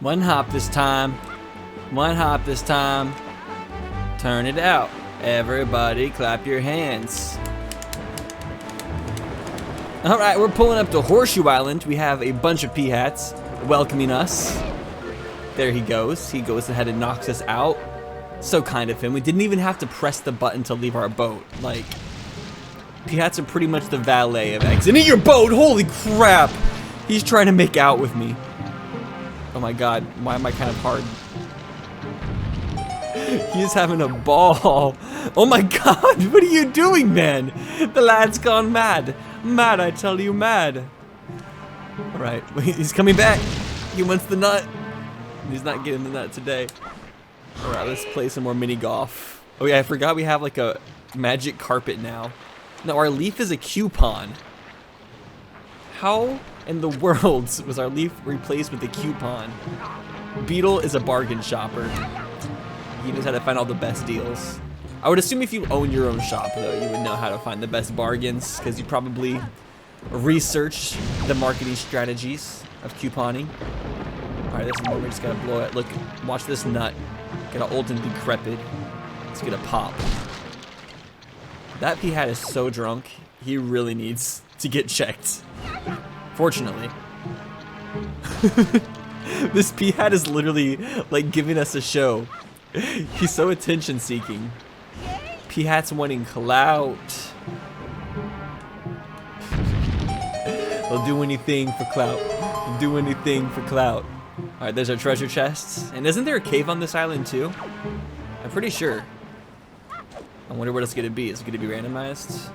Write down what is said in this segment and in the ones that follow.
One hop this time. One hop this time. Turn it out. Everybody clap your hands. Alright, we're pulling up to Horseshoe Island. We have a bunch of P-hats welcoming us. There he goes. He goes ahead and knocks us out. So kind of him. We didn't even have to press the button to leave our boat. Like, P-hats are pretty much the valet of exiting your boat. Holy crap! He's trying to make out with me. Oh my god, why am I kind of hard? He's having a ball. Oh my god, what are you doing, man? The lad's gone mad. Mad, I tell you, mad. Alright, he's coming back. He wants the nut. He's not getting the nut today. Alright, let's play some more mini golf. Oh yeah, I forgot we have like a magic carpet now. No, our leaf is a coupon. How in the world was our leaf replaced with a coupon? Beetle is a bargain shopper. He knows how to find all the best deals. I would assume if you own your own shop, though, you would know how to find the best bargains, because you probably research the marketing strategies of couponing. Alright, this is where we just gotta blow it. Look, watch this nut. Get old and decrepit. Let's get a pop. That P-hat is so drunk, he really needs to get checked. Fortunately. This P-hat is literally like giving us a show. He's so attention seeking. P-hat's wanting clout. They'll do anything for clout. They'll do anything for clout. Alright, there's our treasure chests. And isn't there a cave on this island too? I'm pretty sure. I wonder what it's gonna be. Is it gonna be randomized?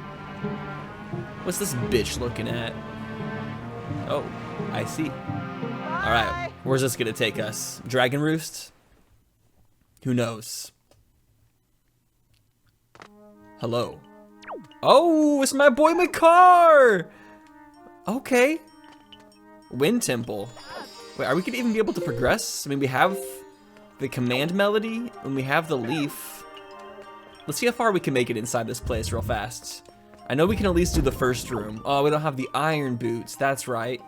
What's this bitch looking at? Oh, I see. Alright, where's this gonna take us? Dragon Roost? Who knows? Hello. Oh, it's my boy Makar! Okay. Wind Temple. Wait, are we gonna even be able to progress? I mean, we have the command melody, and we have the leaf. Let's see how far we can make it inside this place real fast. I know we can at least do the first room. Oh, we don't have the iron boots, that's right.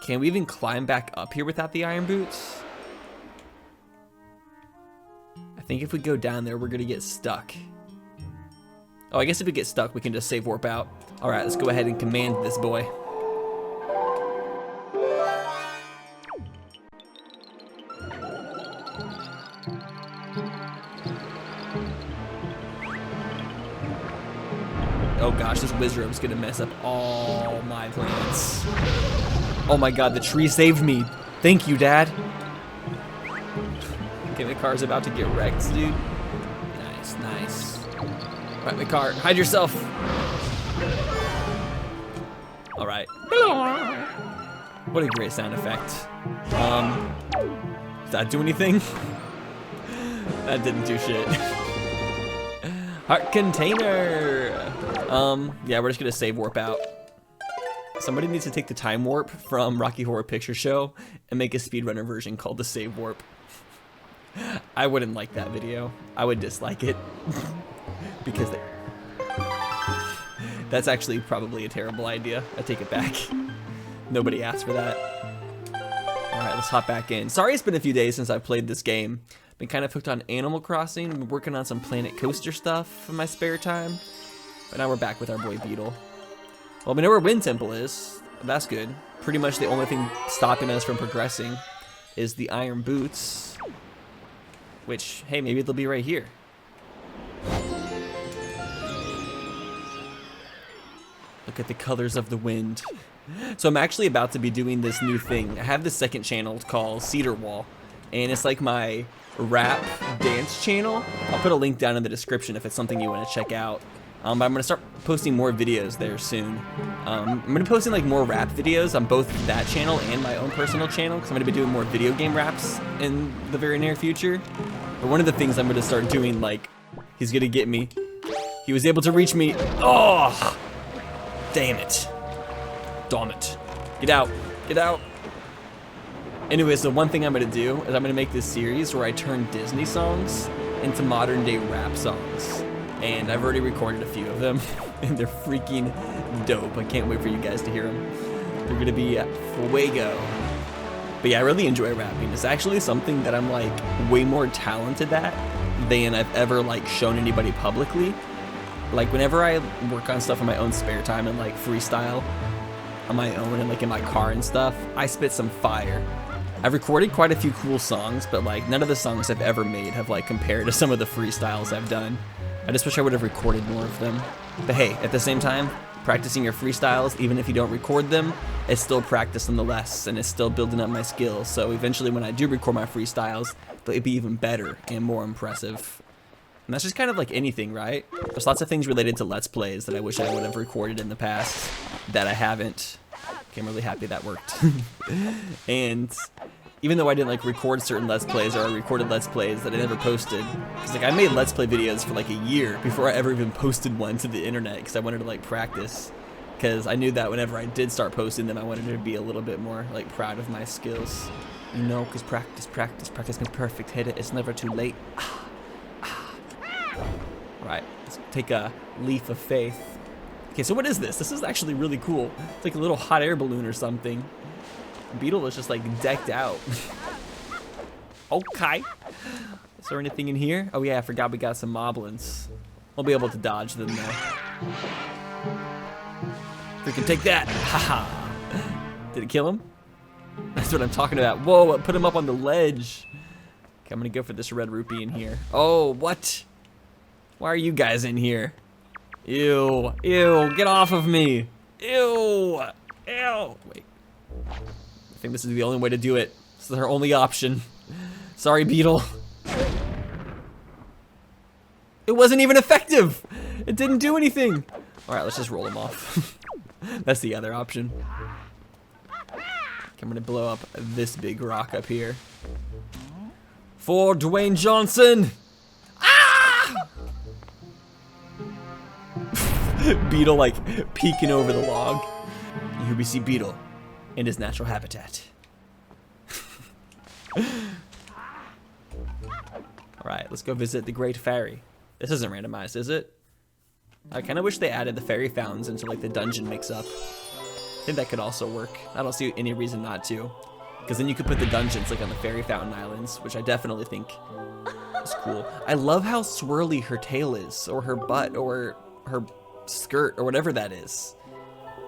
Can we even climb back up here without the iron boots? I think if we go down there, we're gonna get stuck. Oh, I guess if we get stuck, we can just save warp out. All right, let's go ahead and command this boy. Oh gosh, this Wizrobe's gonna mess up all my plans. Oh my god, the tree saved me. Thank you, Dad. Okay, the car's about to get wrecked, dude. Nice, nice. Right, the car, hide yourself. All right. What a great sound effect. Did that do anything? That didn't do shit. Heart container. Yeah, we're just gonna save warp out. Somebody needs to take the time warp from Rocky Horror Picture Show and make a speedrunner version called the save warp. I wouldn't like that video. I would dislike it. Because that's actually probably a terrible idea. I take it back. Nobody asked for that. Alright, let's hop back in. Sorry it's been a few days since I've played this game. Been kind of hooked on Animal Crossing. Been working on some Planet Coaster stuff in my spare time. But now we're back with our boy Beetle. Well, we know where Wind Temple is. That's good. Pretty much the only thing stopping us from progressing is the iron boots. Which, hey, maybe they'll be right here. Look at the colors of the wind. So I'm actually about to be doing this new thing. I have this second channel called Cedar Wall. And it's like my rap dance channel. I'll put a link down in the description if it's something you want to check out. But I'm going to start posting more videos there soon. I'm going to be posting like more rap videos on both that channel and my own personal channel, because I'm going to be doing more video game raps in the very near future. But one of the things I'm going to start doing, like, he's going to get me. He was able to reach me. Oh, damn it. Damn it. Get out. Get out. Anyways, the one thing I'm going to do is I'm going to make this series where I turn Disney songs into modern day rap songs. And I've already recorded a few of them, and they're freaking dope. I can't wait for you guys to hear them. They're gonna be fuego. But yeah, I really enjoy rapping. It's actually something that I'm like way more talented at than I've ever like shown anybody publicly. Like whenever I work on stuff in my own spare time and like freestyle on my own and like in my car and stuff, I spit some fire. I've recorded quite a few cool songs, but like none of the songs I've ever made have like compared to some of the freestyles I've done. I just wish I would have recorded more of them. But hey, at the same time, practicing your freestyles, even if you don't record them, it's still practice nonetheless, and it's still building up my skills. So eventually when I do record my freestyles, they'll be even better and more impressive. And that's just kind of like anything, right? There's lots of things related to Let's Plays that I wish I would have recorded in the past that I haven't. Okay, I'm really happy that worked. And even though I didn't like record certain Let's Plays, or I recorded Let's Plays that I never posted, because like I made Let's Play videos for like a year before I ever even posted one to the internet, because I wanted to like practice, because I knew that whenever I did start posting them, I wanted to be a little bit more like proud of my skills, you know, because practice makes perfect. Hit it, it's never too late. Right, let's take a leap of faith. Okay, so what is this? This is actually really cool. It's like a little hot air balloon or something. Beetle is just like decked out. Okay. Is there anything in here? Oh yeah, I forgot we got some moblins. We'll be able to dodge them though. Freaking take that. Haha. Did it kill him? That's what I'm talking about. Whoa, put him up on the ledge. Okay, I'm gonna go for this red rupee in here. Oh, what? Why are you guys in here? Ew, ew, get off of me. Ew, ew. Wait. I think this is the only way to do it. This is our only option. Sorry, Beetle. It wasn't even effective. It didn't do anything. All right, let's just roll him off. That's the other option. Okay, I'm gonna blow up this big rock up here. For Dwayne Johnson. Ah! Beetle like peeking over the log. And here we see Beetle in his natural habitat. Alright, let's go visit the Great Fairy. This isn't randomized, is it? I kind of wish they added the fairy fountains into like the dungeon mix-up. I think that could also work. I don't see any reason not to. Because then you could put the dungeons like on the fairy fountain islands, which I definitely think is cool. I love how swirly her tail is, or her butt, or her skirt, or whatever that is.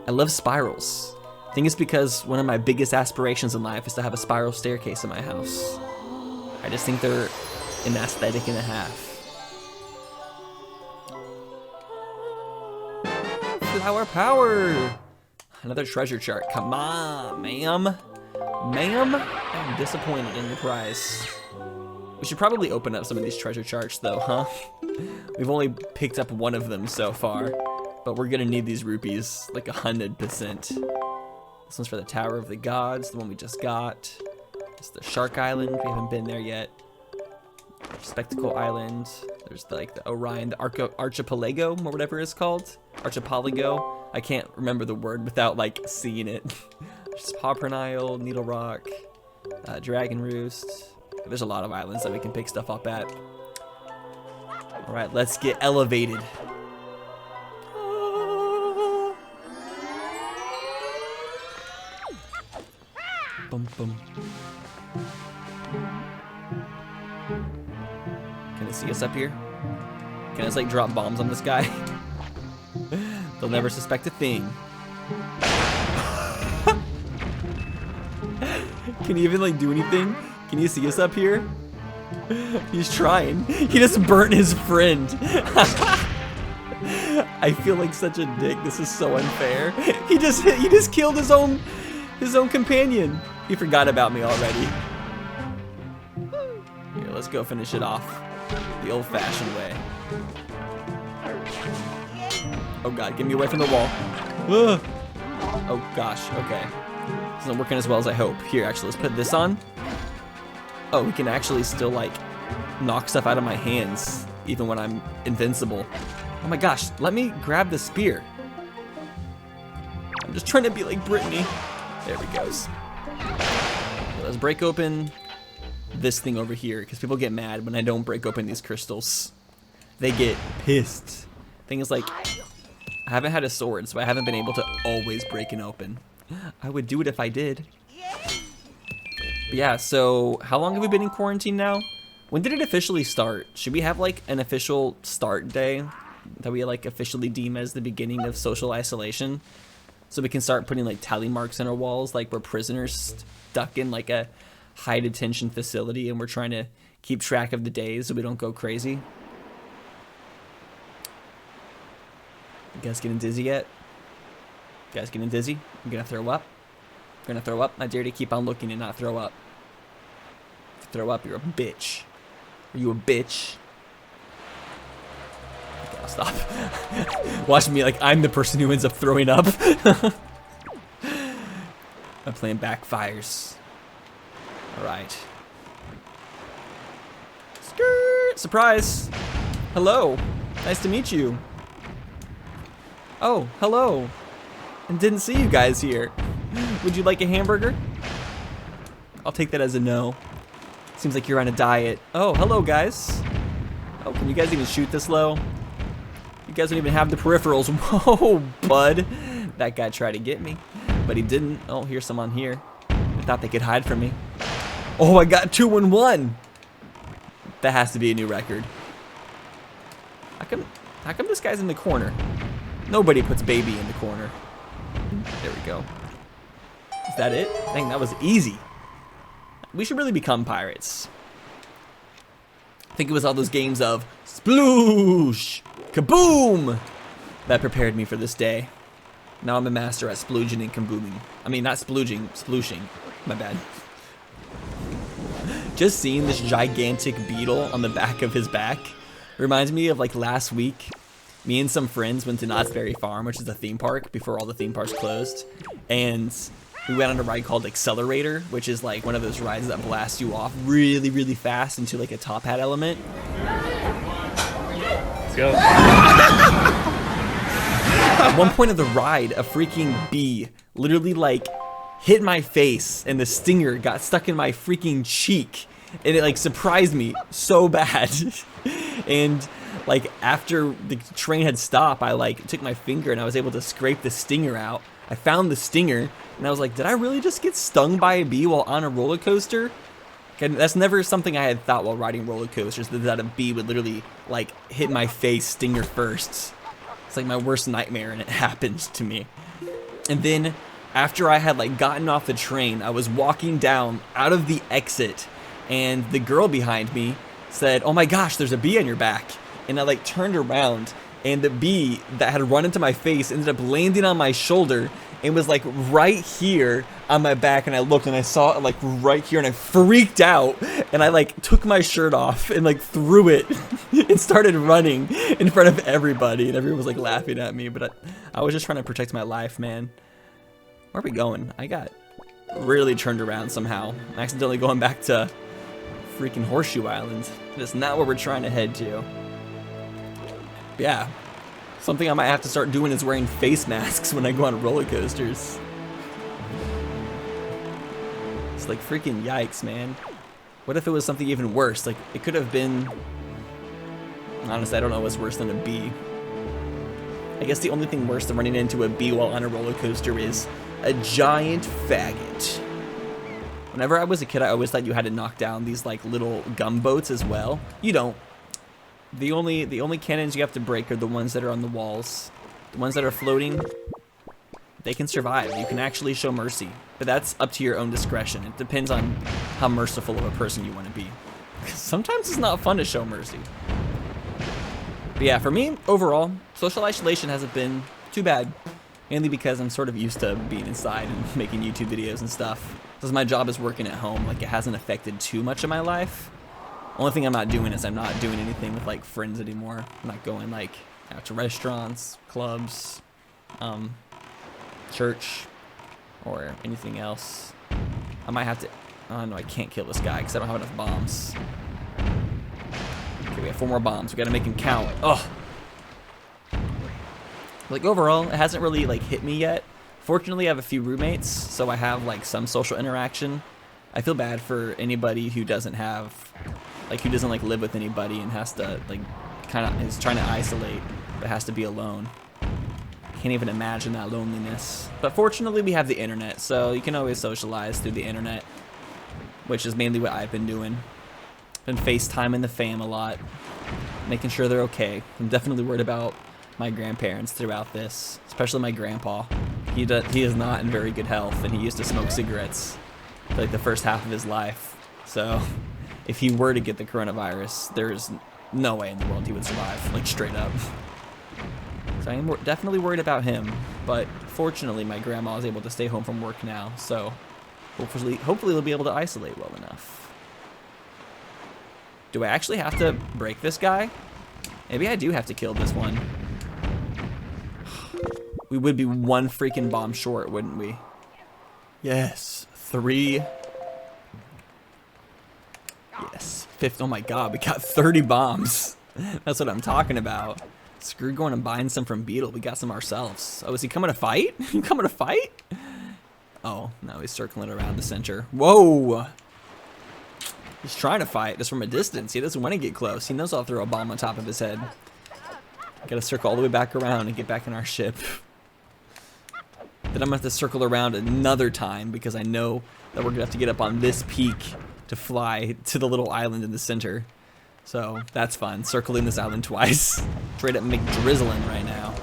I love spirals. I think it's because one of my biggest aspirations in life is to have a spiral staircase in my house. I just think they're an aesthetic and a half. Flower power! Another treasure chart. Come on, ma'am. Ma'am, I'm disappointed in your prize. We should probably open up some of these treasure charts though, huh? We've only picked up one of them so far, but we're gonna need these rupees like 100%. This one's for the Tower of the Gods, the one we just got. It's the Shark Island, we haven't been there yet. Spectacle Island, there's like the Orion, the Archipelago, or whatever it's called. Archipelago, I can't remember the word without like seeing it. There's Popper Isle, Needle Rock, Dragon Roost. There's a lot of islands that we can pick stuff up at. All right, let's get elevated. Bum, bum. Can they see us up here? Can I just like drop bombs on this guy? They'll never suspect a thing. Can he even like do anything? Can you see us up here? He's trying. He just burnt his friend. I feel like such a dick. This is so unfair. He just killed his own companion. He forgot about me already. Here, let's go finish it off the old-fashioned way. Oh god, get me away from the wall. Ugh. Oh gosh, okay. This isn't working as well as I hope. Here, actually, let's put this on. Oh, we can actually still like knock stuff out of my hands even when I'm invincible. Oh my gosh, let me grab the spear. I'm just trying to be like Brittany. There we goes. Okay, let's break open this thing over here because people get mad when I don't break open these crystals. They get pissed. Thing is like, I haven't had a sword, so I haven't been able to always break it open. I would do it if I did. Yeah, so how long have we been in quarantine now? When did it officially start? Should we have like an official start day that we like officially deem as the beginning of social isolation? So we can start putting like tally marks on our walls like we're prisoners stuck in like a high detention facility and we're trying to keep track of the days so we don't go crazy. You guys getting dizzy yet? You guys getting dizzy? You gonna throw up? You're gonna throw up? I dare you to keep on looking and not throw up. If you throw up, you're a bitch. Are you a bitch? Okay, I'll stop. Watch me like I'm the person who ends up throwing up. My plan backfires. Alright. Skirt! Surprise! Hello! Nice to meet you. Oh, hello. And didn't see you guys here. Would you like a hamburger? I'll take that as a no. Seems like you're on a diet. Oh, hello guys. Oh, can you guys even shoot this low? You guys don't even have the peripherals. Whoa, bud. That guy tried to get me, but he didn't. Oh, here's someone here. I thought they could hide from me. Oh, I got 2 in 1. That has to be a new record. How come this guy's in the corner? Nobody puts baby in the corner. There we go. Is that it? Dang, that was easy. We should really become pirates. I think it was all those games of sploosh, kaboom, that prepared me for this day. Now I'm a master at splooging and kabooming. I mean, not splooging, splooshing. My bad. Just seeing this gigantic beetle on the back of his back reminds me of like last week. Me and some friends went to Knott's Berry Farm, which is a theme park before all the theme parks closed. And we went on a ride called Accelerator, which is like one of those rides that blasts you off really, really fast into like a top hat element. Let's go. At one point of the ride, a freaking bee literally like hit my face and the stinger got stuck in my freaking cheek. And it like surprised me so bad. And like after the train had stopped, I like took my finger and I was able to scrape the stinger out. I found the stinger and I was like, did I really just get stung by a bee while on a roller coaster? And that's never something I had thought while riding roller coasters, that a bee would literally like hit my face stinger first. It's like my worst nightmare and it happened to me. And then after I had like gotten off the train, I was walking down out of the exit and the girl behind me said, oh my gosh, there's a bee on your back. And I like turned around and the bee that had run into my face ended up landing on my shoulder and was like right here on my back, and I looked and I saw it like right here and I freaked out and I like took my shirt off and like threw it and started running in front of everybody, and everyone was like laughing at me, but I was just trying to protect my life, man. Where are we going? I got really turned around somehow. I'm accidentally going back to freaking Horseshoe Island. That's not where we're trying to head to. Yeah, something I might have to start doing is wearing face masks when I go on roller coasters. It's like freaking yikes, man. What if it was something even worse? Like, it could have been... Honestly, I don't know what's worse than a bee. I guess the only thing worse than running into a bee while on a roller coaster is a giant faggot. Whenever I was a kid, I always thought you had to knock down these like little gumboats as well. You don't. The only cannons you have to break are the ones that are on the walls. The ones that are floating, they can survive. You can actually show mercy, but that's up to your own discretion. It depends on how merciful of a person you want to be. Sometimes it's not fun to show mercy. But yeah, for me, overall, social isolation hasn't been too bad. Mainly because I'm sort of used to being inside and making YouTube videos and stuff. Because my job is working at home, like it hasn't affected too much of my life. Only thing I'm not doing is I'm not doing anything with like friends anymore. I'm not going like out to restaurants, clubs, church, or anything else. I might have to, oh no, I can't kill this guy because I don't have enough bombs. Okay, we have 4 more bombs. We gotta make him count. Oh! Like overall, it hasn't really like hit me yet. Fortunately, I have a few roommates, so I have like some social interaction. I feel bad for anybody who doesn't have, like who doesn't like live with anybody and has to like kind of is trying to isolate but has to be alone. Can't even imagine that loneliness. But fortunately, we have the internet, so you can always socialize through the internet. which is mainly what I've been doing. Been FaceTiming the fam a lot, making sure they're okay. I'm definitely worried about my grandparents throughout this, especially my grandpa. He is not in very good health, and he used to smoke cigarettes for like the first half of his life. So if he were to get the coronavirus, there's no way in the world he would survive, like straight up. So I am definitely worried about him, but fortunately my grandma is able to stay home from work now, so hopefully they'll be able to isolate well enough. Do I actually have to break this guy? Maybe I do have to kill this one. We would be one freaking bomb short, wouldn't we? Yes, 3. Yes, 50. Oh my god, we got 30 bombs. That's what I'm talking about. Screw going and buying some from Beetle. We got some ourselves. Oh, is he coming to fight? You coming to fight? Oh, no, he's circling around the center. Whoa! He's trying to fight just from a distance. He doesn't want to get close. He knows I'll throw a bomb on top of his head. Gotta circle all the way back around and get back in our ship. Then I'm gonna have to circle around another time because I know that we're gonna have to get up on this peak to fly to the little island in the center. So that's fun. Circling this island twice. Straight up McDrizzling right now.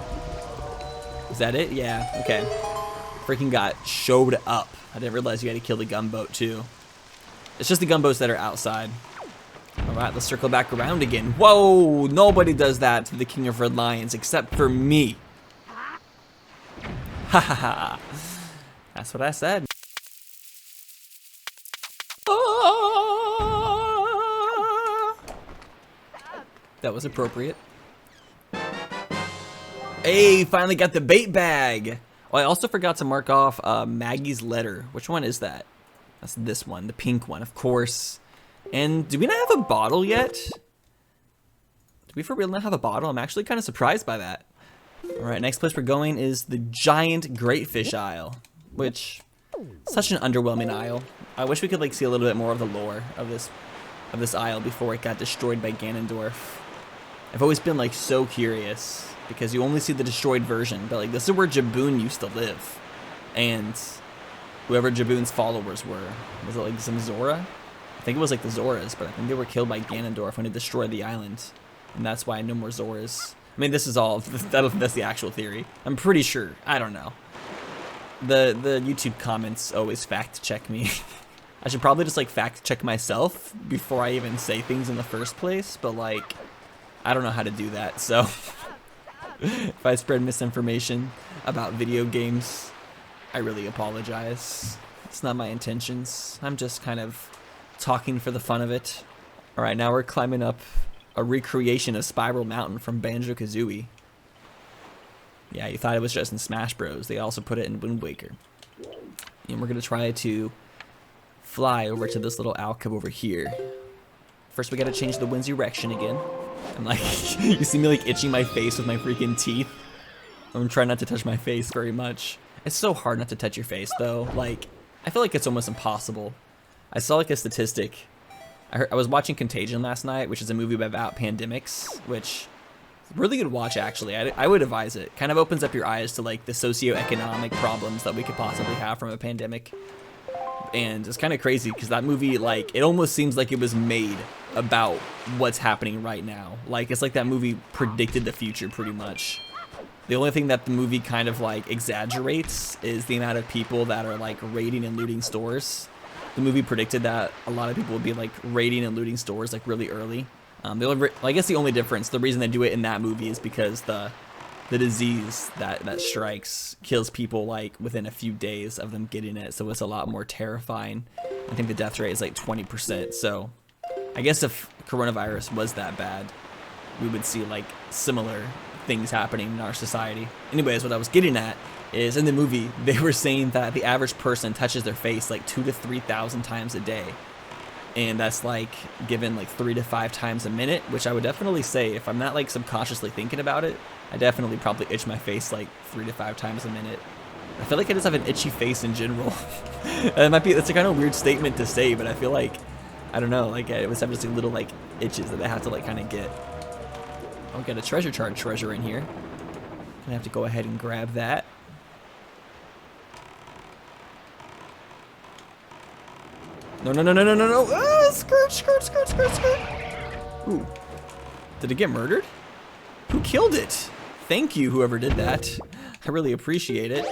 Is that it? Yeah, okay. Freaking got showed up. I didn't realize you had to kill the gunboat too. It's just the gunboats that are outside. Alright, let's circle back around again. Whoa! Nobody does that to the King of Red Lions except for me. Ha ha ha. That's what I said. That was appropriate. Hey, finally got the bait bag. Oh, I also forgot to mark off Maggie's letter. Which one is that? That's this one, the pink one, of course. And do we not have a bottle yet? Do we for real not have a bottle? I'm actually kind of surprised by that. All right, next place we're going is the giant great fish aisle, which such an underwhelming aisle. I wish we could like see a little bit more of the lore of this aisle before it got destroyed by Ganondorf. I've always been like so curious because you only see the destroyed version, but like this is where Jaboon used to live, and whoever Jaboon's followers were, was it like some Zora? I think it was like the Zoras, but I think they were killed by Ganondorf when he destroyed the island, and that's why no more Zoras. I mean, this is all that's the actual theory. I'm pretty sure. I don't know. The YouTube comments always fact check me. I should probably just like fact check myself before I even say things in the first place, but like I don't know how to do that, so if I spread misinformation about video games, I really apologize. It's not my intentions. I'm just kind of talking for the fun of it. Alright, now we're climbing up a recreation of Spiral Mountain from Banjo-Kazooie. Yeah, you thought it was just in Smash Bros. They also put it in Wind Waker. And we're going to try to fly over to this little alcove over here. First, we got to change the wind's direction again. I'm like, you see me like itching my face with my freaking teeth? I'm trying not to touch my face very much. It's so hard not to touch your face though. Like, I feel like it's almost impossible. I saw like a statistic. I was watching Contagion last night, which is a movie about pandemics, which is a really good watch actually. I would advise it. Kind of opens up your eyes to like the socioeconomic problems that we could possibly have from a pandemic. And it's kind of crazy because that movie, like, it almost seems like it was made about what's happening right now. Like, it's like that movie predicted the future pretty much. The only thing that the movie kind of like exaggerates is the amount of people that are like raiding and looting stores. The movie predicted that a lot of people would be like raiding and looting stores like really early. I guess the only difference, the reason they do it in that movie is because the disease that strikes kills people like within a few days of them getting it, so it's a lot more terrifying. I think the death rate is like 20%, so I guess if coronavirus was that bad, we would see like similar things happening in our society. Anyways, what I was getting at is in the movie, they were saying that the average person touches their face like 2,000 to 3,000 times a day. And that's like given like 3 to 5 times a minute, which I would definitely say if I'm not like subconsciously thinking about it, I definitely probably itch my face like 3 to 5 times a minute. I feel like I just have an itchy face in general. It's a kind of weird statement to say, but I feel like, I don't know, like I always have just like little like itches that I have to like kind of get. I'll get a treasure chart treasure in here. Gonna have to go ahead and grab that. No, no, no, no, no, no, no. Ah, skirt, skirt, skirt, skirt, skirt. Ooh. Did it get murdered? Who killed it? Thank you, whoever did that. I really appreciate it.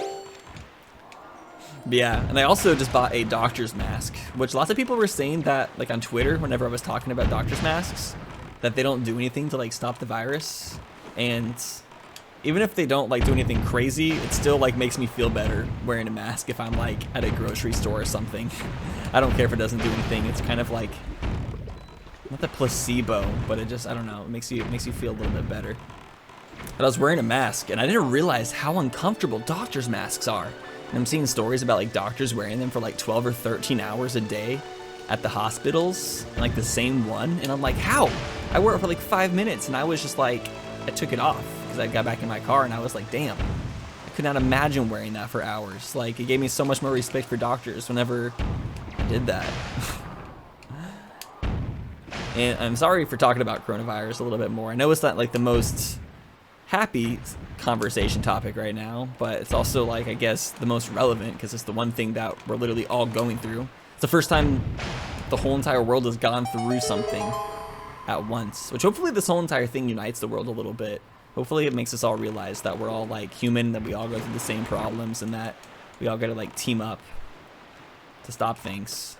But yeah, and I also just bought a doctor's mask, which lots of people were saying that, like on Twitter, whenever I was talking about doctor's masks, that they don't do anything to like stop the virus. And even if they don't like do anything crazy, it still like makes me feel better wearing a mask if I'm like at a grocery store or something. I don't care if it doesn't do anything. It's kind of like, not the placebo, but it just, I don't know, it makes you feel a little bit better. But I was wearing a mask and I didn't realize how uncomfortable doctor's masks are. And I'm seeing stories about like doctors wearing them for like 12 or 13 hours a day at the hospitals, and like the same one. And I'm like, how? I wore it for like 5 minutes and I was just like, I took it off because I got back in my car and I was like, damn, I could not imagine wearing that for hours. Like, it gave me so much more respect for doctors whenever I did that. And I'm sorry for talking about coronavirus a little bit more. I know it's not like the most happy conversation topic right now, but it's also like, I guess, the most relevant because it's the one thing that we're literally all going through. It's the first time the whole entire world has gone through something at once, which hopefully this whole entire thing unites the world a little bit. Hopefully it makes us all realize that we're all like human, that we all go through the same problems, and that we all gotta like team up to stop things.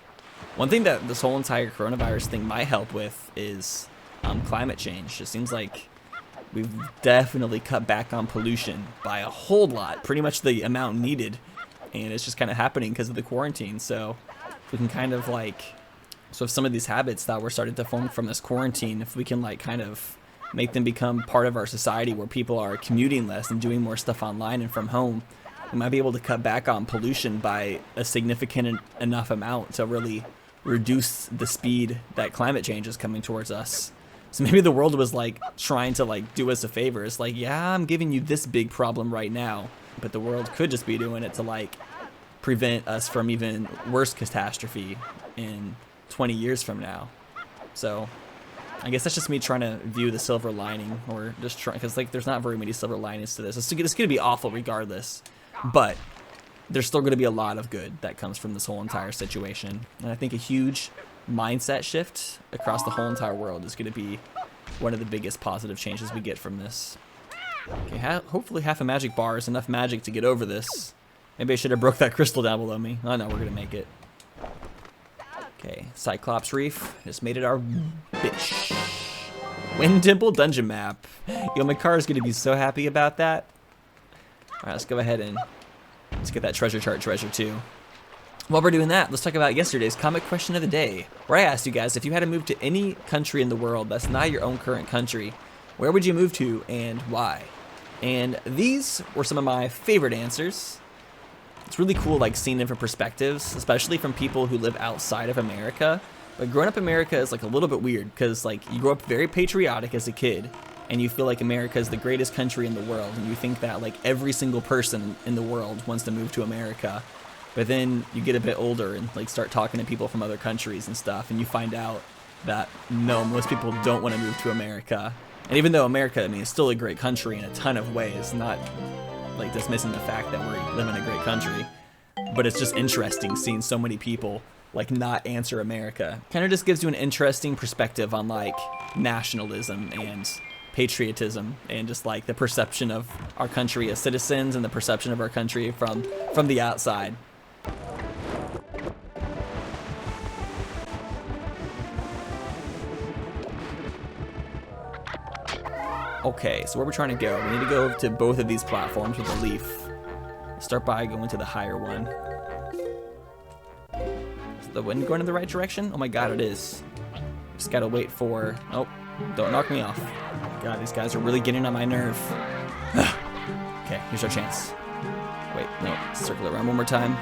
One thing that this whole entire coronavirus thing might help with is climate change. It seems like we've definitely cut back on pollution by a whole lot, pretty much the amount needed, and it's just kind of happening because of the quarantine. So we can kind of like, so if some of these habits that we're starting to form from this quarantine, if we can like kind of make them become part of our society where people are commuting less and doing more stuff online and from home, we might be able to cut back on pollution by a significant enough amount to really reduce the speed that climate change is coming towards us. So maybe the world was like trying to like do us a favor. It's like, yeah, I'm giving you this big problem right now, but the world could just be doing it to like prevent us from even worse catastrophe in 20 years from now. So I guess that's just me trying to view the silver lining, or just trying, because like there's not very many silver linings to this. It's going to be awful regardless, but there's still going to be a lot of good that comes from this whole entire situation. And I think a huge mindset shift across the whole entire world is going to be one of the biggest positive changes we get from this. Okay, hopefully half a magic bar is enough magic to get over this. Maybe I should have broke that crystal down below me. Oh no, we're going to make it. Okay, Cyclops Reef just made it our bitch. Wind Temple Dungeon Map. Yo, my car is going to be so happy about that. Alright, let's go ahead and let's get that treasure chart treasure too. While we're doing that, let's talk about yesterday's comic question of the day, where I asked you guys if you had to move to any country in the world that's not your own current country, where would you move to and why? And these were some of my favorite answers. It's really cool like seeing different perspectives, especially from people who live outside of America. But growing up in America is like a little bit weird because like you grow up very patriotic as a kid and you feel like America is the greatest country in the world, and you think that like every single person in the world wants to move to America. But then you get a bit older and like start talking to people from other countries and stuff, and you find out that no, most people don't want to move to America. And even though America, I mean, is still a great country in a ton of ways, not like dismissing the fact that we live in a great country, but it's just interesting seeing so many people like not answer America. Kind of just gives you an interesting perspective on like nationalism and patriotism and just like the perception of our country as citizens and the perception of our country from the outside. Okay, so where we're trying to go, we need to go to both of these platforms with a leaf. Start by going to the higher one. Is the wind going in the right direction? Oh my god, it is. Just gotta wait for... Oh, don't knock me off. God, these guys are really getting on my nerve. Okay, here's our chance. Wait, no, circle it around one more time.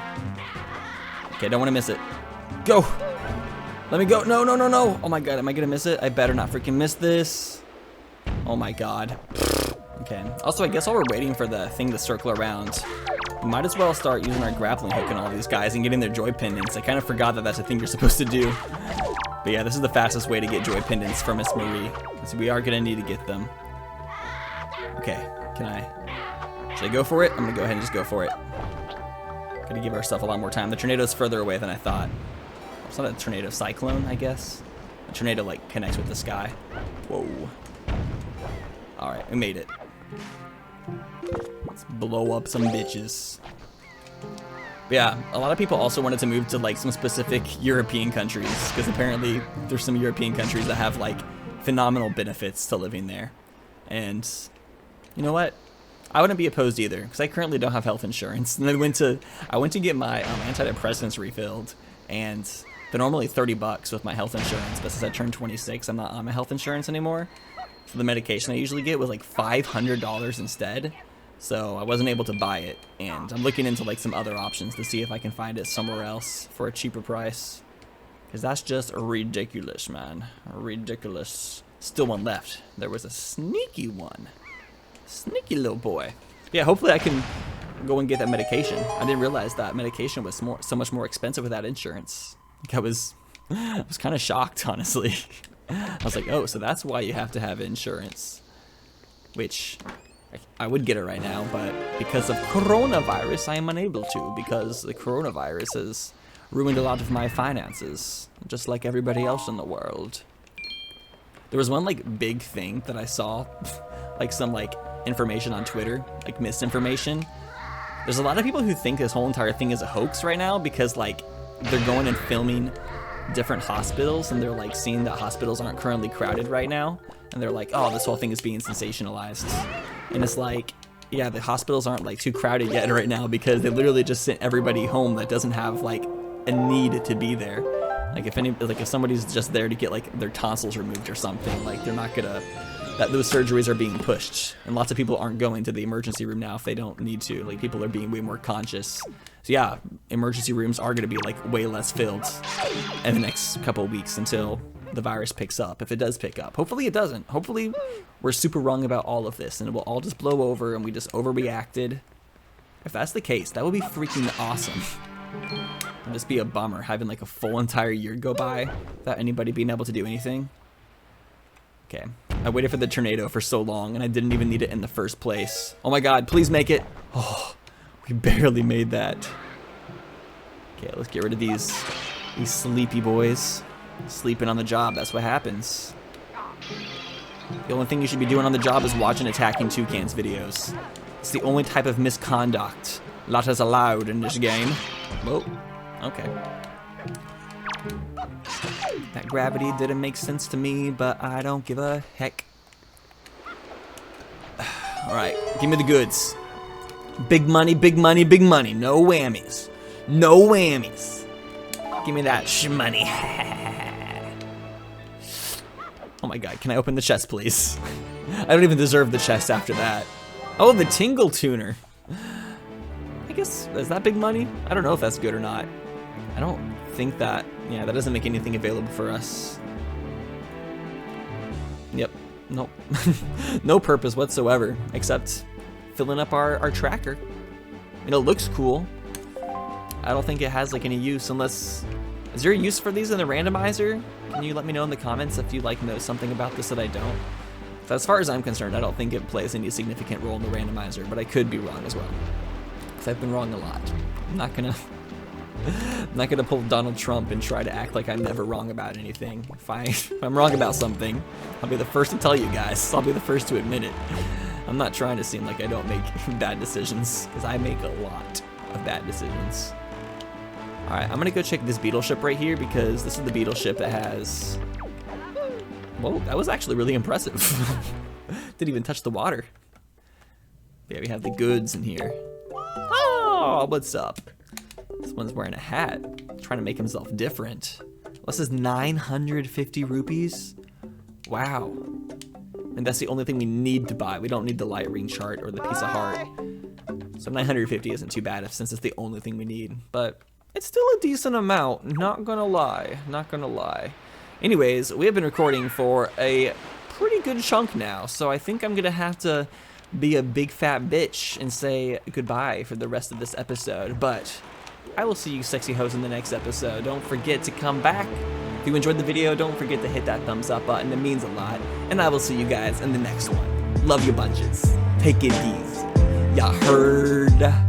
Okay, I don't want to miss it. Go! Let me go. No, no, no, no. Oh my god, am I gonna miss it? I better not freaking miss this. Oh my god. Okay. Also, I guess while we're waiting for the thing to circle around, we might as well start using our grappling hook and all these guys and getting their joy pendants. I kind of forgot that that's a thing you're supposed to do. But yeah, this is the fastest way to get joy pendants from Miss Marie. So we are gonna need to get them. Okay, should I go for it? I'm gonna go ahead and just go for it. Gotta give ourselves a lot more time. The tornado's further away than I thought. It's not a tornado, cyclone, I guess. A tornado like connects with the sky. Whoa. All right, we made it. Let's blow up some bitches. But yeah, a lot of people also wanted to move to like some specific European countries because apparently there's some European countries that have like phenomenal benefits to living there. And you know what? I wouldn't be opposed either because I currently don't have health insurance. And I went to get my antidepressants refilled, and they're normally $30 with my health insurance, but since I turned 26, I'm not on my health insurance anymore. So the medication I usually get was like $500 instead. So I wasn't able to buy it, and I'm looking into like some other options to see if I can find it somewhere else for a cheaper price. Because that's just ridiculous, man. Ridiculous. Still one left. There was a sneaky one. Sneaky little boy. Yeah, hopefully I can go and get that medication. I didn't realize that medication was so much more expensive without insurance. I was kind of shocked, honestly. I was like, oh, so that's why you have to have insurance. Which, I would get it right now, but because of coronavirus, I am unable to, because the coronavirus has ruined a lot of my finances, just like everybody else in the world. There was one, like, big thing that I saw, like, some, like, information on Twitter, like, misinformation. There's a lot of people who think this whole entire thing is a hoax right now because, like, they're going and filming different hospitals, and they're like seeing that hospitals aren't currently crowded right now, and they're like, oh, this whole thing is being sensationalized. And it's like, yeah, the hospitals aren't like too crowded yet right now because they literally just sent everybody home that doesn't have like a need to be there. Like if somebody's just there to get like their tonsils removed or something, like they're not gonna, those surgeries are being pushed, and lots of people aren't going to the emergency room now if they don't need to. Like people are being way more conscious. So yeah, emergency rooms are gonna be like way less filled in the next couple of weeks until the virus picks up, if it does pick up. Hopefully it doesn't. Hopefully we're super wrong about all of this and it will all just blow over and we just overreacted. If that's the case, that would be freaking awesome. It'd just be a bummer having like a full entire year go by without anybody being able to do anything. Okay, I waited for the tornado for so long and I didn't even need it in the first place. Oh my god, please make it. Oh, we barely made that. Okay, let's get rid of these sleepy boys. Sleeping on the job, that's what happens. The only thing you should be doing on the job is watching AttackingTucans videos. It's the only type of misconduct that is allowed in this game. Whoa, okay. That gravity didn't make sense to me, but I don't give a heck. Alright, give me the goods. Big money, big money, big money. No whammies. No whammies. Give me that shmoney. Oh my god, can I open the chest, please? I don't even deserve the chest after that. Oh, the Tingle Tuner. I guess, is that big money? I don't know if that's good or not. I don't think that, yeah, that doesn't make anything available for us. Yep, nope. No purpose whatsoever, except filling up our tracker. And it looks cool. I don't think it has like any use unless, is there a use for these in the randomizer? Can you let me know in the comments if you like know something about this that I don't? So as far as I'm concerned, I don't think it plays any significant role in the randomizer, but I could be wrong as well. Because I've been wrong a lot. I'm not gonna pull Donald Trump and try to act like I'm never wrong about anything. If I'm wrong about something, I'll be the first to tell you guys. I'll be the first to admit it. I'm not trying to seem like I don't make bad decisions, because I make a lot of bad decisions. Alright, I'm gonna go check this beetle ship right here because this is the beetle ship that has... Whoa, that was actually really impressive. Didn't even touch the water. Yeah, we have the goods in here. Oh, what's up? This one's wearing a hat, trying to make himself different. This is 950 rupees? Wow. And that's the only thing we need to buy. We don't need the light ring chart or the piece of heart. So 950 isn't too bad since it's the only thing we need, but it's still a decent amount, not gonna lie, not gonna lie. Anyways, we have been recording for a pretty good chunk now, so I think I'm gonna have to be a big fat bitch and say goodbye for the rest of this episode, but I will see you sexy hoes in the next episode. Don't forget to come back. If you enjoyed the video, don't forget to hit that thumbs up button, it means a lot, and I will see you guys in the next one. Love you bunches. Take it easy. Ya heard?